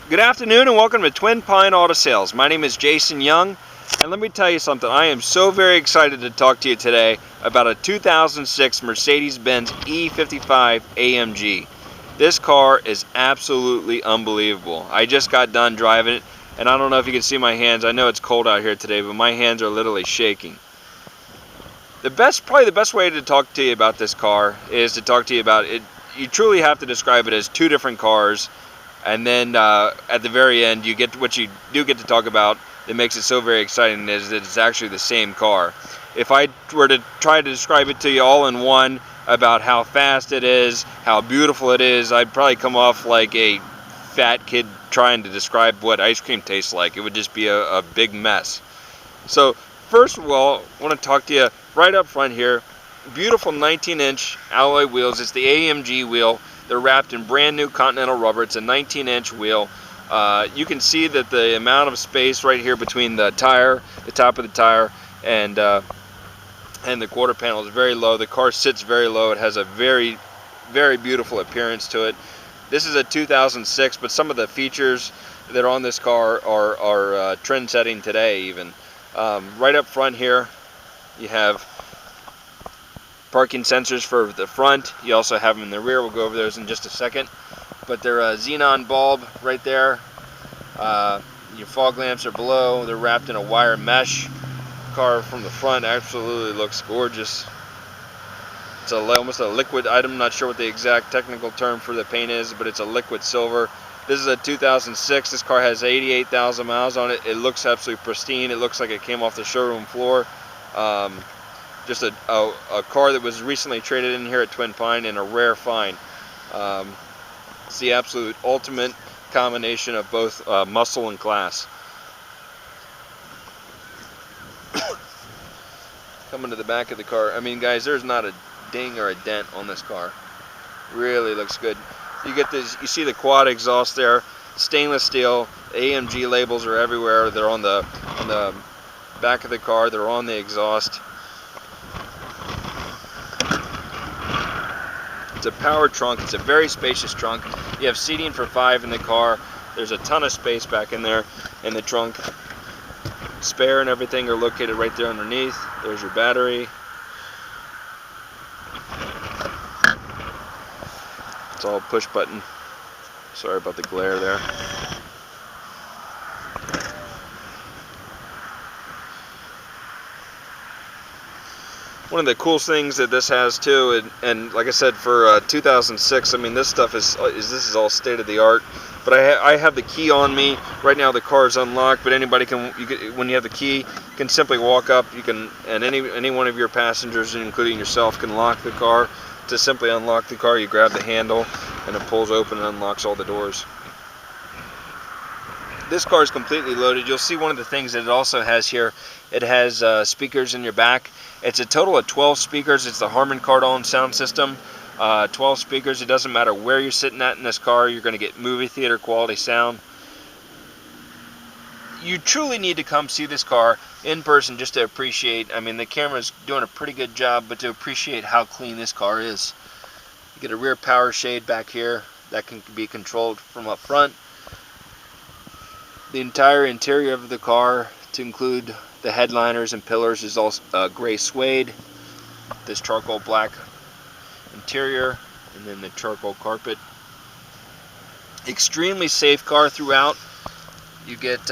Good afternoon and welcome to Twin Pine Auto Sales. My name is Jason Young, and let me tell you something. I am so very excited to talk to you today about a 2006 Mercedes-Benz E55 Amg. This car is absolutely unbelievable. I just got done driving it, and I don't know if you can see my hands. I know it's cold out here today, but my hands are literally shaking. Probably the best way to talk to you about this car is to talk to you about it. You truly have to describe it as two different cars, and then at the very end you get what you do get to talk about that makes it so very exciting is that it's actually the same car. If I were to try to describe it to you all in one about how fast it is, how beautiful it is, I'd probably come off like a fat kid trying to describe what ice cream tastes like. It would just be a big mess. So first of all, I want to talk to you right up front here. Beautiful 19-inch alloy wheels. It's the AMG wheel. They're wrapped in brand new Continental rubber. It's a 19-inch wheel. You can see that the amount of space right here between the tire, the top of the tire, and the quarter panel is very low. The car sits very low. It has a very, very beautiful appearance to it. This is a 2006, but some of the features that are on this car are trend-setting today even. Right up front here, you have parking sensors for the front. You also have them in the rear. We'll go over those in just a second. But they're a xenon bulb right there. Your fog lamps are below. They're wrapped in a wire mesh. Car from the front absolutely looks gorgeous. It's almost a liquid item. I'm not sure what the exact technical term for the paint is, but it's a liquid silver. This is a 2006. This car has 88,000 miles on it. It looks absolutely pristine. It looks like it came off the showroom floor. Just a car that was recently traded in here at Twin Pine and a rare find. It's the absolute ultimate combination of both muscle and class. Coming to the back of the car, I mean, guys, there's not a ding or a dent on this car. Really looks good. You get this. You see the quad exhaust there, stainless steel. AMG labels are everywhere. They're on the back of the car. They're on the exhaust. It's a power trunk. It's a very spacious trunk. You have seating for 5 in the car. There's a ton of space back in there in the trunk. Spare and everything are located right there underneath. There's your battery. It's all push button. Sorry about the glare there. One of the coolest things that this has too, and like I said, for 2006, I mean, this stuff this is all state of the art. But I have the key on me right now. The car is unlocked, but anybody when you have the key, can simply walk up. You can, and any one of your passengers, including yourself, can lock the car. To simply unlock the car, you grab the handle, and it pulls open and unlocks all the doors. This car is completely loaded. You'll see one of the things that it also has here. It has speakers in your back. It's a total of 12 speakers. It's the Harman Kardon sound system. 12 speakers. It doesn't matter where you're sitting at in this car. You're going to get movie theater quality sound. You truly need to come see this car in person just to appreciate. I mean, the camera's doing a pretty good job, but to appreciate how clean this car is. You get a rear power shade back here that can be controlled from up front. The entire interior of the car, to include the headliners and pillars, is all gray suede. This charcoal black interior, and then the charcoal carpet. Extremely safe car throughout. You get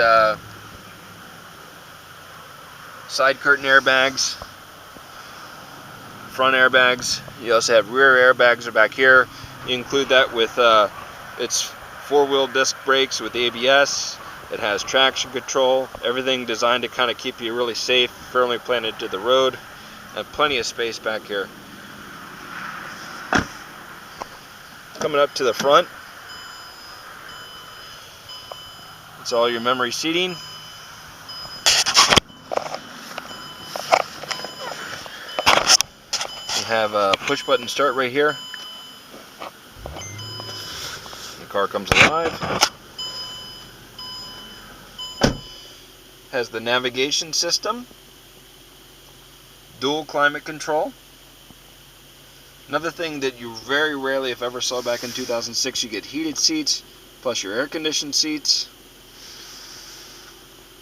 side curtain airbags, front airbags. You also have rear airbags are back here. You include that with its 4-wheel disc brakes with ABS. It has traction control, everything designed to kind of keep you really safe, firmly planted to the road, and plenty of space back here. Coming up to the front, it's all your memory seating. You have a push button start right here. The car comes alive. Has the navigation system, dual climate control. Another thing that you very rarely, if ever, saw back in 2006, you get heated seats, plus your air-conditioned seats.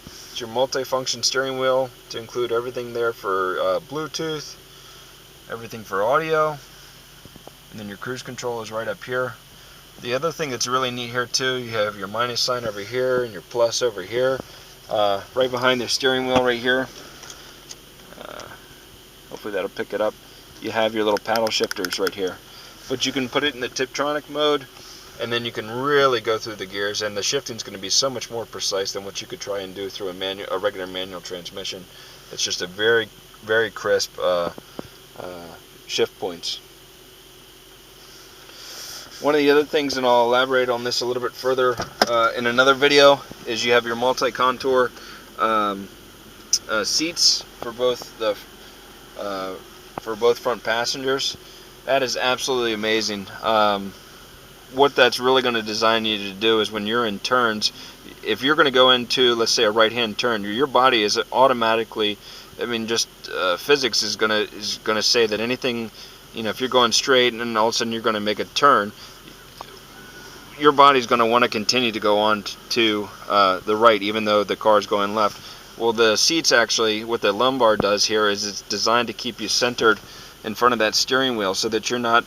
It's your multi-function steering wheel to include everything there for Bluetooth, everything for audio, and then your cruise control is right up here. The other thing that's really neat here too, you have your minus sign over here and your plus over here, right behind the steering wheel right here. Hopefully that'll pick it up. You have your little paddle shifters right here, but you can put it in the Tiptronic mode, and then you can really go through the gears, and the shifting is going to be so much more precise than what you could try and do through a regular manual transmission. It's just a very, very crisp shift points. One of the other things, and I'll elaborate on this a little bit further in another video, is you have your multi-contour seats for both front passengers. That is absolutely amazing. What that's really going to design you to do is when you're in turns, if you're going to go into, let's say, a right-hand turn, your body is automatically, I mean, just physics is going to say that anything, you know, if you're going straight and then all of a sudden you're going to make a turn, your body's going to want to continue to go on to the right, even though the car's going left. Well, the seats actually, what the lumbar does here is it's designed to keep you centered in front of that steering wheel, so that you're not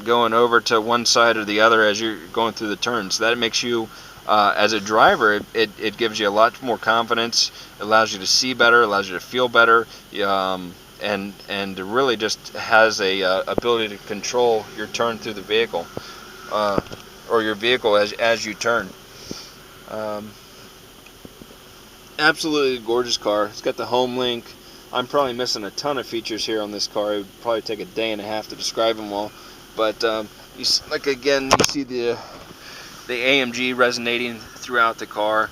going over to one side or the other as you're going through the turns. So that makes you, as a driver, it gives you a lot more confidence. It allows you to see better, allows you to feel better, and really just has a ability to control your turn through the vehicle, or your vehicle as you turn. Absolutely gorgeous car. It's got the home link. I'm probably missing a ton of features here on this car. It would probably take a day and a half to describe them all. But you see the AMG resonating throughout the car.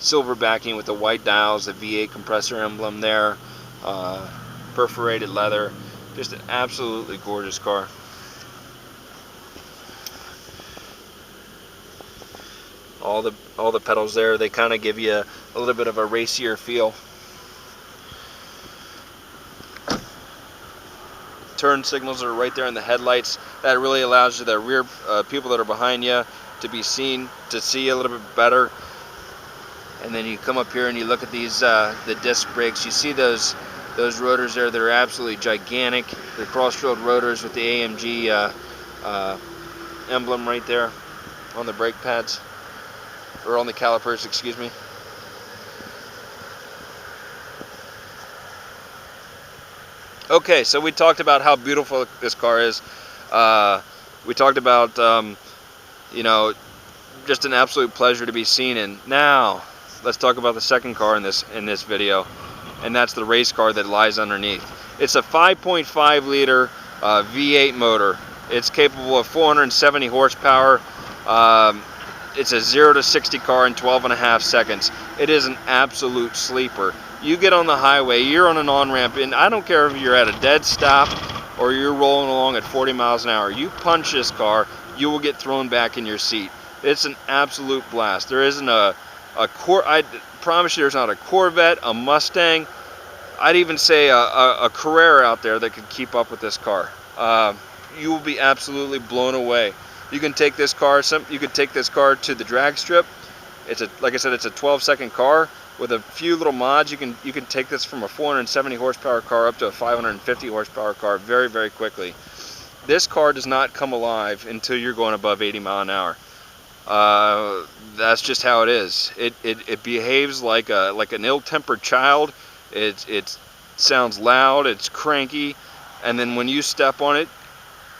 Silver backing with the white dials, the V8 compressor emblem there, perforated leather. Just an absolutely gorgeous car. All the pedals there, they kind of give you a little bit of a racier feel. Turn signals are right there in the headlights. That really allows you, the rear people that are behind you, to be seen, to see a little bit better. And then you come up here and you look at these the disc brakes. You see those rotors there that are absolutely gigantic. They're cross-drilled rotors with the AMG emblem right there on the brake pads, or on the calipers, excuse me. Okay, so we talked about how beautiful this car is. We talked about, you know, just an absolute pleasure to be seen in. Now, let's talk about the second car in this video, and that's the race car that lies underneath. It's a 5.5 liter V8 motor. It's capable of 470 horsepower. It's a 0 to 60 car in 12.5 seconds. It is an absolute sleeper. You get on the highway, you're on an on-ramp, and I don't care if you're at a dead stop or you're rolling along at 40 miles an hour. You punch this car, you will get thrown back in your seat. It's an absolute blast. There isn't I promise you there's not a Corvette, a Mustang, I'd even say a Carrera out there that could keep up with this car. You will be absolutely blown away. You can take this car. You could take this car to the drag strip. Like I said, it's a 12-second car with a few little mods. You can take this from a 470 horsepower car up to a 550 horsepower car very, very quickly. This car does not come alive until you're going above 80 miles an hour. That's just how it is. It behaves like an ill-tempered child. It sounds loud. It's cranky, and then when you step on it,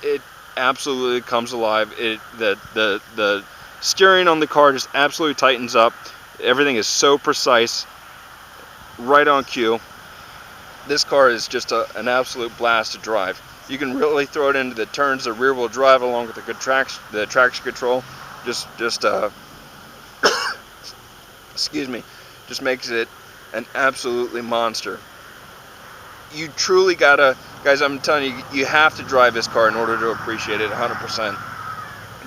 it absolutely comes alive. The steering on the car just absolutely tightens up. Everything is so precise, right on cue. This car is just an absolute blast to drive. You can really throw it into the turns, the rear wheel drive, along with the traction control. Just excuse me, just makes it an absolutely monster. You truly gotta, guys, I'm telling you, you have to drive this car in order to appreciate it 100%.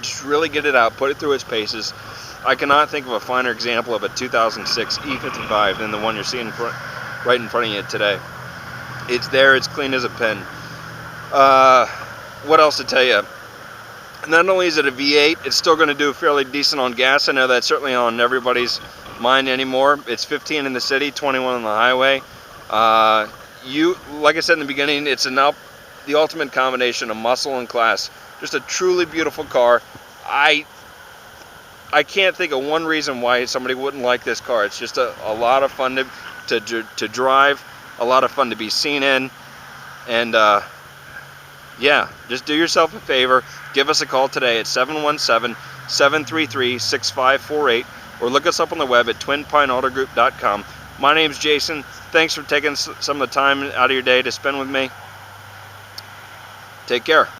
Just really get it out, put it through its paces. I cannot think of a finer example of a 2006 E55 than the one you're seeing right in front of you today. It's there, it's clean as a pin. What else to tell you? Not only is it a V8, it's still going to do fairly decent on gas. I know that's certainly on everybody's mind anymore. It's 15 in the city, 21 on the highway. Like I said in the beginning, it's the ultimate combination of muscle and class. Just a truly beautiful car. I can't think of one reason why somebody wouldn't like this car. It's just a lot of fun to drive, a lot of fun to be seen in, and yeah, just do yourself a favor. Give us a call today at 717-733-6548, or look us up on the web at twinpineautogroup.com. My name's Jason. Thanks for taking some of the time out of your day to spend with me. Take care.